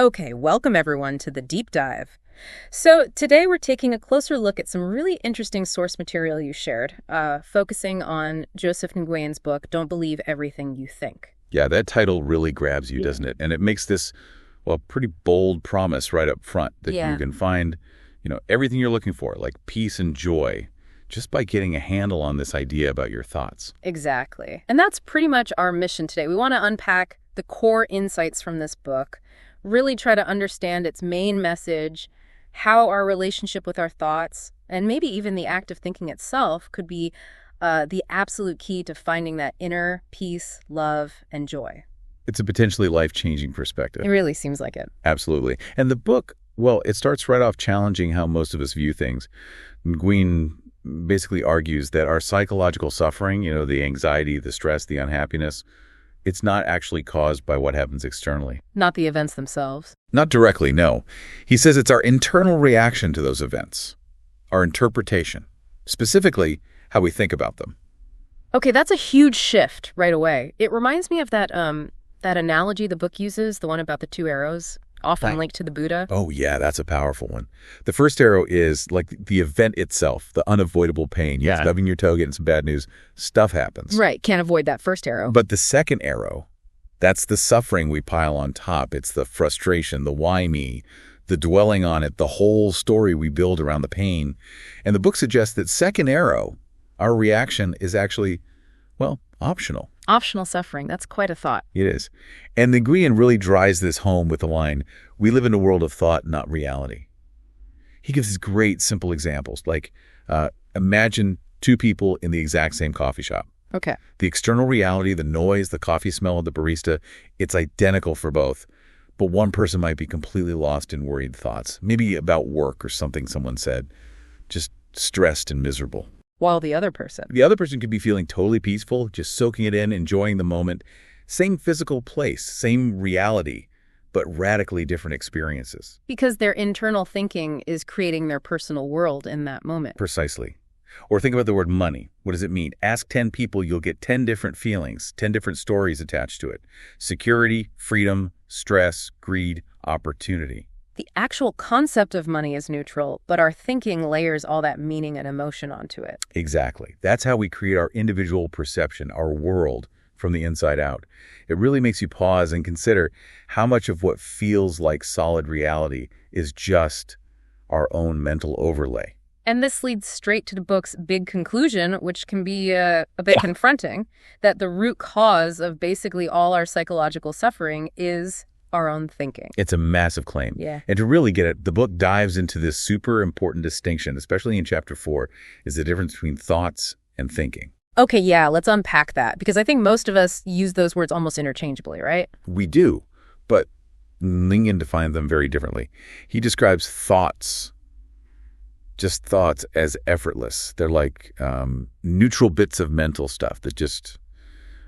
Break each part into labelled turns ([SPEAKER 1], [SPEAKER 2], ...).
[SPEAKER 1] Okay, welcome everyone to the deep dive. So today we're taking a closer look at some really interesting source material you shared, focusing on Joseph Nguyen's book, Don't Believe Everything You Think.
[SPEAKER 2] Yeah, that title really grabs you, doesn't it? And it makes this, well, pretty bold promise right up front that you can find, everything you're looking for, like peace and joy, just by getting a handle on this idea about your thoughts.
[SPEAKER 1] Exactly. And that's pretty much our mission today. We want to unpack the core insights from this book, really try to understand its main message, how our relationship with our thoughts, and maybe even the act of thinking itself could be the absolute key to finding that inner peace, love, and joy.
[SPEAKER 2] It's a potentially life-changing perspective.
[SPEAKER 1] It really seems like it.
[SPEAKER 2] Absolutely. And the book, well, it starts right off challenging how most of us view things. Nguyen basically argues that our psychological suffering, the anxiety, the stress, the unhappiness, it's not actually caused by what happens externally.
[SPEAKER 1] Not the events themselves.
[SPEAKER 2] Not directly, no. He says it's our internal reaction to those events, our interpretation, specifically how we think about them.
[SPEAKER 1] Okay, that's a huge shift right away. It reminds me of that analogy the book uses, the one about the two arrows, often linked to the Buddha.
[SPEAKER 2] Oh, yeah, that's a powerful one. The first arrow is like the event itself, the unavoidable pain. You're stubbing your toe, getting some bad news. Stuff happens.
[SPEAKER 1] Right, can't avoid that first arrow.
[SPEAKER 2] But the second arrow, that's the suffering we pile on top. It's the frustration, the why me, the dwelling on it, the whole story we build around the pain. And the book suggests that second arrow, our reaction is actually, well, optional.
[SPEAKER 1] Optional suffering. That's quite a thought.
[SPEAKER 2] It is. And the Nguyen really drives this home with the line, we live in a world of thought, not reality. He gives these great, simple examples, like imagine two people in the exact same coffee shop.
[SPEAKER 1] Okay.
[SPEAKER 2] The external reality, the noise, the coffee smell of the barista, it's identical for both. But one person might be completely lost in worried thoughts, maybe about work or something someone said, just stressed and miserable.
[SPEAKER 1] While the other person
[SPEAKER 2] could be feeling totally peaceful, just soaking it in, enjoying the moment. Same physical place, same reality, but radically different experiences.
[SPEAKER 1] Because their internal thinking is creating their personal world in that moment.
[SPEAKER 2] Precisely. Or think about the word money. What does it mean? Ask 10 people, you'll get 10 different feelings, 10 different stories attached to it. Security, freedom, stress, greed, opportunity.
[SPEAKER 1] The actual concept of money is neutral, but our thinking layers all that meaning and emotion onto it.
[SPEAKER 2] Exactly. That's how we create our individual perception, our world, from the inside out. It really makes you pause and consider how much of what feels like solid reality is just our own mental overlay.
[SPEAKER 1] And this leads straight to the book's big conclusion, which can be a bit confronting, that the root cause of basically all our psychological suffering is our own thinking.
[SPEAKER 2] It's a massive claim.
[SPEAKER 1] Yeah.
[SPEAKER 2] And to really get it, the book dives into this super important distinction, especially in chapter 4, is the difference between thoughts and thinking.
[SPEAKER 1] Okay, yeah, let's unpack that, because I think most of us use those words almost interchangeably, right?
[SPEAKER 2] We do, but Nguyen defines them very differently. He describes thoughts, just thoughts, as effortless. They're like neutral bits of mental stuff that just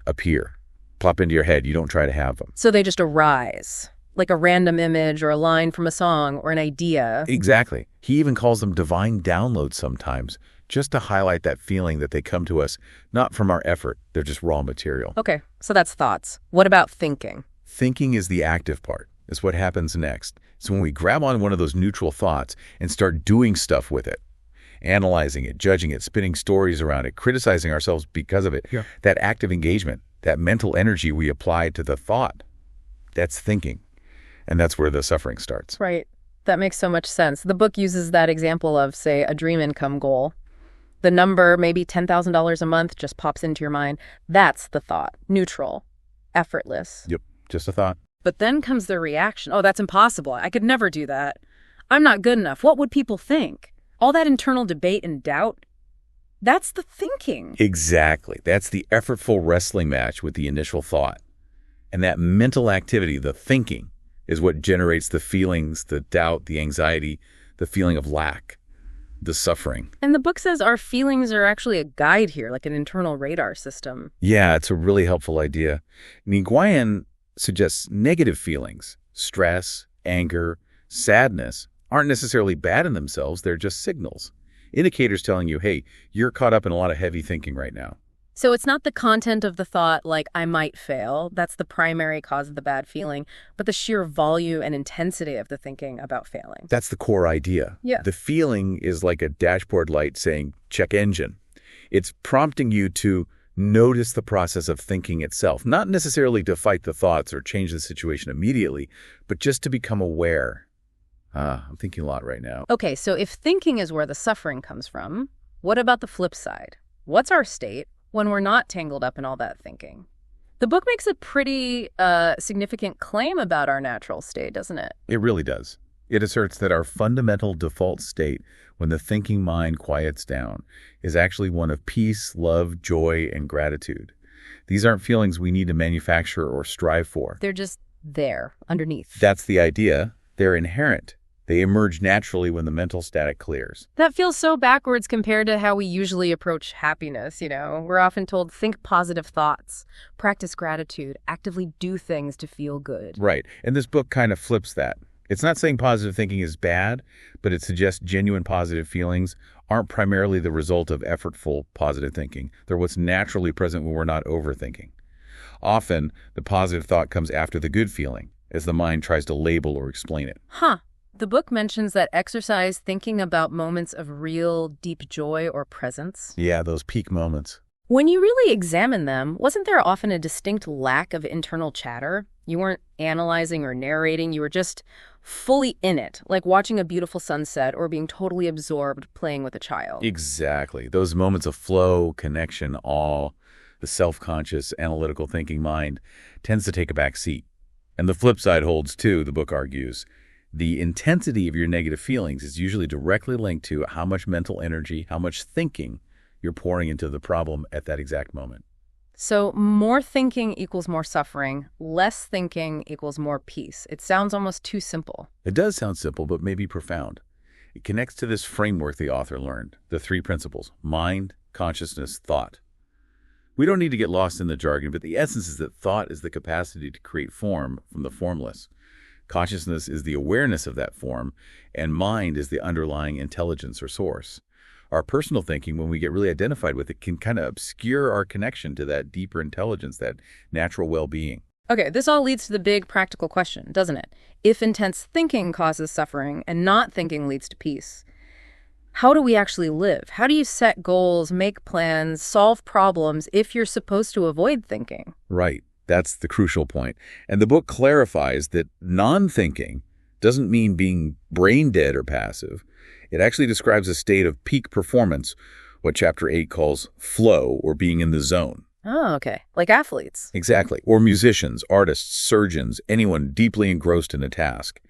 [SPEAKER 2] appear. Plop into your head. You don't try to have them.
[SPEAKER 1] So they just arise, like a random image or a line from a song or an idea.
[SPEAKER 2] Exactly. He even calls them divine downloads sometimes, just to highlight that feeling that they come to us, not from our effort. They're just raw material.
[SPEAKER 1] Okay, so that's thoughts. What about thinking?
[SPEAKER 2] Thinking is the active part. It's what happens next. So when we grab on one of those neutral thoughts and start doing stuff with it, analyzing it, judging it, spinning stories around it, criticizing ourselves because of it, that active engagement, that mental energy we apply to the thought, that's thinking. And that's where the suffering starts.
[SPEAKER 1] Right. That makes so much sense. The book uses that example of, say, a dream income goal. The number, maybe $10,000 a month, just pops into your mind. That's the thought. Neutral. Effortless.
[SPEAKER 2] Yep. Just a thought.
[SPEAKER 1] But then comes the reaction. Oh, that's impossible. I could never do that. I'm not good enough. What would people think? All that internal debate and doubt. That's the thinking.
[SPEAKER 2] Exactly. That's the effortful wrestling match with the initial thought. And that mental activity, the thinking, is what generates the feelings, the doubt, the anxiety, the feeling of lack, the suffering.
[SPEAKER 1] And the book says our feelings are actually a guide here, like an internal radar system.
[SPEAKER 2] Yeah, it's a really helpful idea. Nguyen suggests negative feelings, stress, anger, sadness, aren't necessarily bad in themselves. They're just signals. Indicators telling you, hey, you're caught up in a lot of heavy thinking right now.
[SPEAKER 1] So it's not the content of the thought, like, I might fail. That's the primary cause of the bad feeling, but the sheer volume and intensity of the thinking about failing.
[SPEAKER 2] That's the core idea.
[SPEAKER 1] Yeah.
[SPEAKER 2] The feeling is like a dashboard light saying, check engine. It's prompting you to notice the process of thinking itself, not necessarily to fight the thoughts or change the situation immediately, but just to become aware. I'm thinking a lot right now.
[SPEAKER 1] Okay, so if thinking is where the suffering comes from, what about the flip side? What's our state when we're not tangled up in all that thinking? The book makes a pretty significant claim about our natural state, doesn't it?
[SPEAKER 2] It really does. It asserts that our fundamental default state, when the thinking mind quiets down, is actually one of peace, love, joy, and gratitude. These aren't feelings we need to manufacture or strive for.
[SPEAKER 1] They're just there, underneath.
[SPEAKER 2] That's the idea. They're inherent. They emerge naturally when the mental static clears.
[SPEAKER 1] That feels so backwards compared to how we usually approach happiness, We're often told, think positive thoughts, practice gratitude, actively do things to feel good.
[SPEAKER 2] Right. And this book kind of flips that. It's not saying positive thinking is bad, but it suggests genuine positive feelings aren't primarily the result of effortful positive thinking. They're what's naturally present when we're not overthinking. Often, the positive thought comes after the good feeling, as the mind tries to label or explain it.
[SPEAKER 1] Huh. The book mentions that exercise thinking about moments of real, deep joy or presence.
[SPEAKER 2] Yeah, those peak moments.
[SPEAKER 1] When you really examine them, wasn't there often a distinct lack of internal chatter? You weren't analyzing or narrating, you were just fully in it, like watching a beautiful sunset or being totally absorbed playing with a child.
[SPEAKER 2] Exactly. Those moments of flow, connection, awe, the self-conscious, analytical thinking mind tends to take a back seat. And the flip side holds too, the book argues. The intensity of your negative feelings is usually directly linked to how much mental energy, how much thinking you're pouring into the problem at that exact moment.
[SPEAKER 1] So more thinking equals more suffering, less thinking equals more peace. It sounds almost too simple.
[SPEAKER 2] It does sound simple, but maybe profound. It connects to this framework the author learned, the three principles: mind, consciousness, thought. We don't need to get lost in the jargon, but the essence is that thought is the capacity to create form from the formless. Consciousness is the awareness of that form, and mind is the underlying intelligence or source. Our personal thinking, when we get really identified with it, can kind of obscure our connection to that deeper intelligence, that natural well-being.
[SPEAKER 1] Okay, this all leads to the big practical question, doesn't it? If intense thinking causes suffering and not thinking leads to peace, how do we actually live? How do you set goals, make plans, solve problems if you're supposed to avoid thinking?
[SPEAKER 2] Right. That's the crucial point. And the book clarifies that non-thinking doesn't mean being brain dead or passive. It actually describes a state of peak performance, what Chapter 8 calls flow, or being in the zone.
[SPEAKER 1] Oh, okay. Like athletes.
[SPEAKER 2] Exactly. Or musicians, artists, surgeons, anyone deeply engrossed in a task.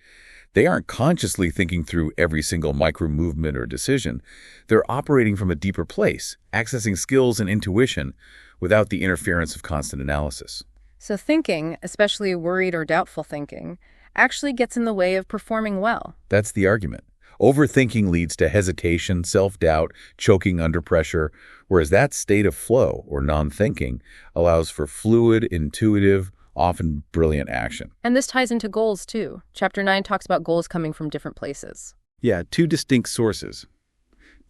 [SPEAKER 2] They aren't consciously thinking through every single micro movement or decision. They're operating from a deeper place, accessing skills and intuition without the interference of constant analysis.
[SPEAKER 1] So thinking, especially worried or doubtful thinking, actually gets in the way of performing well.
[SPEAKER 2] That's the argument. Overthinking leads to hesitation, self-doubt, choking under pressure, whereas that state of flow, or non-thinking, allows for fluid, intuitive, often brilliant action.
[SPEAKER 1] And this ties into goals, too. Chapter 9 talks about goals coming from different places.
[SPEAKER 2] Yeah, two distinct sources: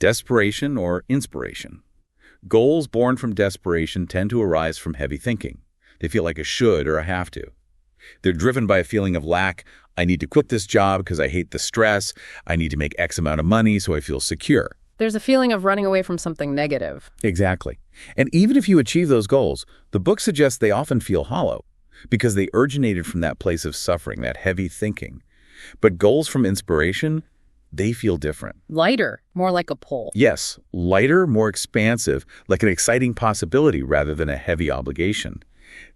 [SPEAKER 2] desperation or inspiration. Goals born from desperation tend to arise from heavy thinking. They feel like a should or a have to. They're driven by a feeling of lack. I need to quit this job because I hate the stress. I need to make X amount of money so I feel secure.
[SPEAKER 1] There's a feeling of running away from something negative.
[SPEAKER 2] Exactly. And even if you achieve those goals, the book suggests they often feel hollow because they originated from that place of suffering, that heavy thinking. But goals from inspiration, they feel different.
[SPEAKER 1] Lighter, more like a pull.
[SPEAKER 2] Yes, lighter, more expansive, like an exciting possibility rather than a heavy obligation.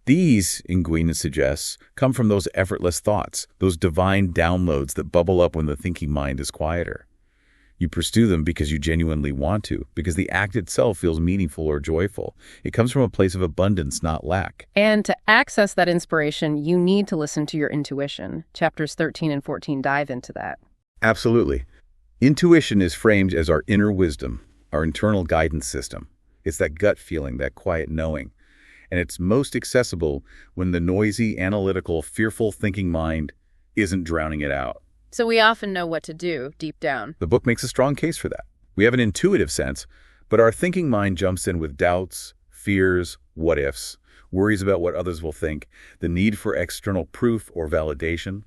[SPEAKER 2] These, Nguyen suggests, come from those effortless thoughts, those divine downloads that bubble up when the thinking mind is quieter. You pursue them because you genuinely want to, because the act itself feels meaningful or joyful. It comes from a place of abundance, not lack.
[SPEAKER 1] And to access that inspiration, you need to listen to your intuition. Chapters 13 and 14 dive into that.
[SPEAKER 2] Absolutely. Intuition is framed as our inner wisdom, our internal guidance system. It's that gut feeling, that quiet knowing. And it's most accessible when the noisy, analytical, fearful thinking mind isn't drowning it out.
[SPEAKER 1] So we often know what to do deep down.
[SPEAKER 2] The book makes a strong case for that. We have an intuitive sense, but our thinking mind jumps in with doubts, fears, what ifs, worries about what others will think, the need for external proof or validation,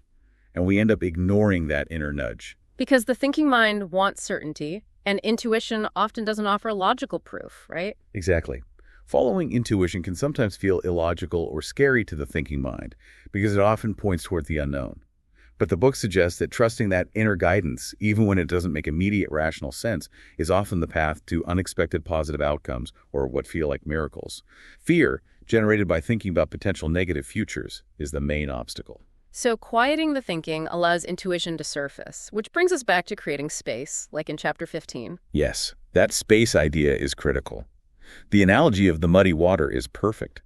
[SPEAKER 2] and we end up ignoring that inner nudge.
[SPEAKER 1] Because the thinking mind wants certainty, and intuition often doesn't offer logical proof, right?
[SPEAKER 2] Exactly. Following intuition can sometimes feel illogical or scary to the thinking mind because it often points toward the unknown. But the book suggests that trusting that inner guidance, even when it doesn't make immediate rational sense, is often the path to unexpected positive outcomes or what feel like miracles. Fear, generated by thinking about potential negative futures, is the main obstacle.
[SPEAKER 1] So quieting the thinking allows intuition to surface, which brings us back to creating space, like in chapter 15.
[SPEAKER 2] Yes, that space idea is critical. The analogy of the muddy water is perfect.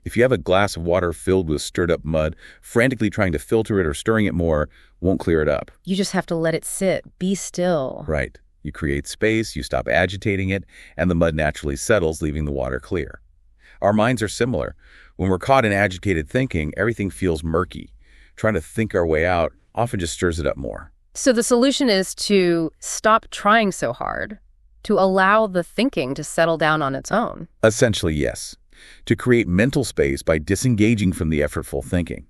[SPEAKER 2] If you have a glass of water filled with stirred-up mud, frantically trying to filter it or stirring it more won't clear it up.
[SPEAKER 1] You just have to let it sit, be still.
[SPEAKER 2] Right. You create space, you stop agitating it, and the mud naturally settles, leaving the water clear. Our minds are similar. When we're caught in agitated thinking, everything feels murky. Trying to think our way out often just stirs it up more.
[SPEAKER 1] So the solution is to stop trying so hard, to allow the thinking to settle down on its own.
[SPEAKER 2] Essentially, yes. To create mental space by disengaging from the effortful thinking.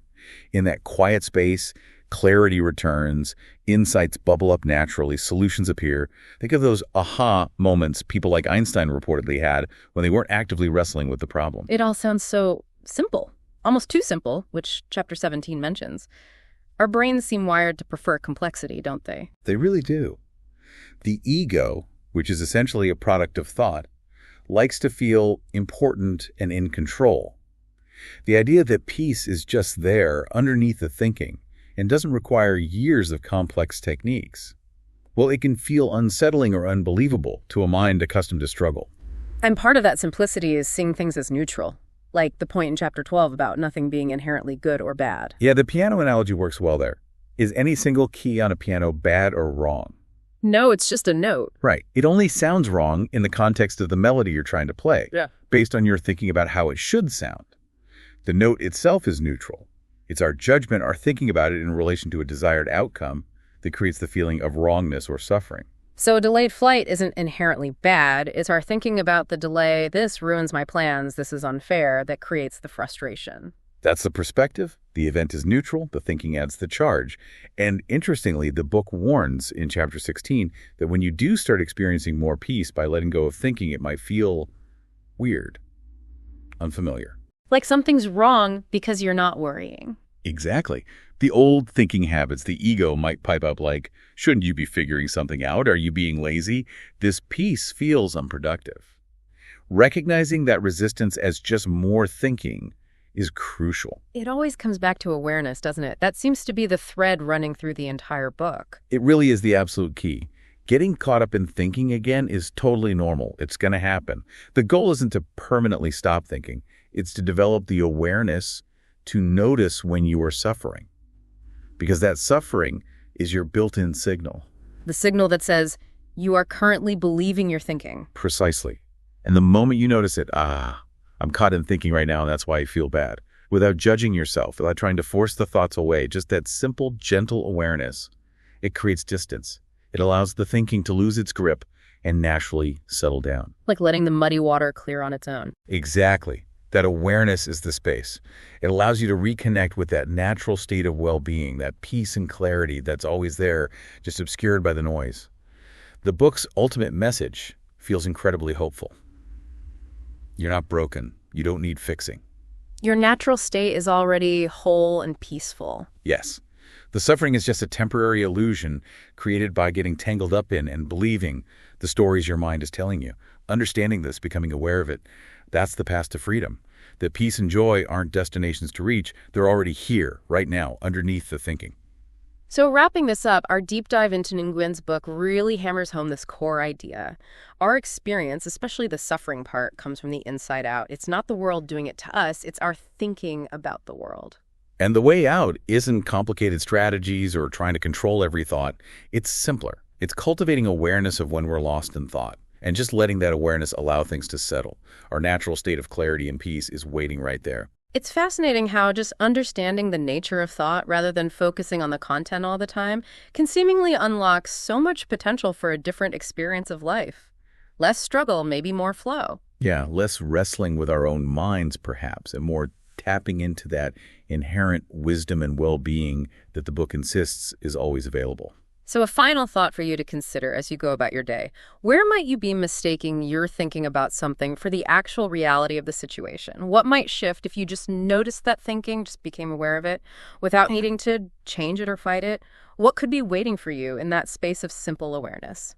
[SPEAKER 2] In that quiet space, clarity returns, insights bubble up naturally, solutions appear. Think of those aha moments people like Einstein reportedly had when they weren't actively wrestling with the problem.
[SPEAKER 1] It all sounds so simple, almost too simple, which chapter 17 mentions. Our brains seem wired to prefer complexity, don't they?
[SPEAKER 2] They really do. The ego, which is essentially a product of thought, likes to feel important and in control. The idea that peace is just there, underneath the thinking, and doesn't require years of complex techniques, well, it can feel unsettling or unbelievable to a mind accustomed to struggle.
[SPEAKER 1] And part of that simplicity is seeing things as neutral, like the point in chapter 12 about nothing being inherently good or bad.
[SPEAKER 2] Yeah, the piano analogy works well there. Is any single key on a piano bad or wrong?
[SPEAKER 1] No, it's just a note.
[SPEAKER 2] Right. It only sounds wrong in the context of the melody you're trying to play, based on your thinking about how it should sound. The note itself is neutral. It's our judgment, our thinking about it in relation to a desired outcome that creates the feeling of wrongness or suffering.
[SPEAKER 1] So delayed flight isn't inherently bad. It's our thinking about the delay, this ruins my plans, this is unfair, that creates the frustration.
[SPEAKER 2] That's the perspective. The event is neutral. The thinking adds the charge. And interestingly, the book warns in chapter 16 that when you do start experiencing more peace by letting go of thinking, it might feel weird, unfamiliar.
[SPEAKER 1] Like something's wrong because you're not worrying.
[SPEAKER 2] Exactly. The old thinking habits, the ego might pipe up like, shouldn't you be figuring something out? Are you being lazy? This peace feels unproductive. Recognizing that resistance as just more thinking is crucial.
[SPEAKER 1] It always comes back to awareness, doesn't it? That seems to be the thread running through the entire book.
[SPEAKER 2] It really is the absolute key. Getting caught up in thinking again is totally normal. It's going to happen. The goal isn't to permanently stop thinking. It's to develop the awareness to notice when you are suffering. Because that suffering is your built-in signal.
[SPEAKER 1] The signal that says, you are currently believing you're thinking.
[SPEAKER 2] Precisely. And the moment you notice it, I'm caught in thinking right now, and that's why I feel bad. Without judging yourself, without trying to force the thoughts away, just that simple, gentle awareness, it creates distance. It allows the thinking to lose its grip and naturally settle down.
[SPEAKER 1] Like letting the muddy water clear on its own.
[SPEAKER 2] Exactly. That awareness is the space. It allows you to reconnect with that natural state of well-being, that peace and clarity that's always there, just obscured by the noise. The book's ultimate message feels incredibly hopeful. You're not broken. You don't need fixing.
[SPEAKER 1] Your natural state is already whole and peaceful.
[SPEAKER 2] Yes. The suffering is just a temporary illusion created by getting tangled up in and believing the stories your mind is telling you. Understanding this, becoming aware of it, that's the path to freedom. That peace and joy aren't destinations to reach. They're already here, right now, underneath the thinking.
[SPEAKER 1] So wrapping this up, our deep dive into Nguyen's book really hammers home this core idea. Our experience, especially the suffering part, comes from the inside out. It's not the world doing it to us, it's our thinking about the world.
[SPEAKER 2] And the way out isn't complicated strategies or trying to control every thought. It's simpler. It's cultivating awareness of when we're lost in thought and just letting that awareness allow things to settle. Our natural state of clarity and peace is waiting right there.
[SPEAKER 1] It's fascinating how just understanding the nature of thought rather than focusing on the content all the time can seemingly unlock so much potential for a different experience of life. Less struggle, maybe more flow.
[SPEAKER 2] Yeah, less wrestling with our own minds, perhaps, and more tapping into that inherent wisdom and well-being that the book insists is always available.
[SPEAKER 1] So, a final thought for you to consider as you go about your day. Where might you be mistaking your thinking about something for the actual reality of the situation? What might shift if you just noticed that thinking, just became aware of it, without needing to change it or fight it? What could be waiting for you in that space of simple awareness?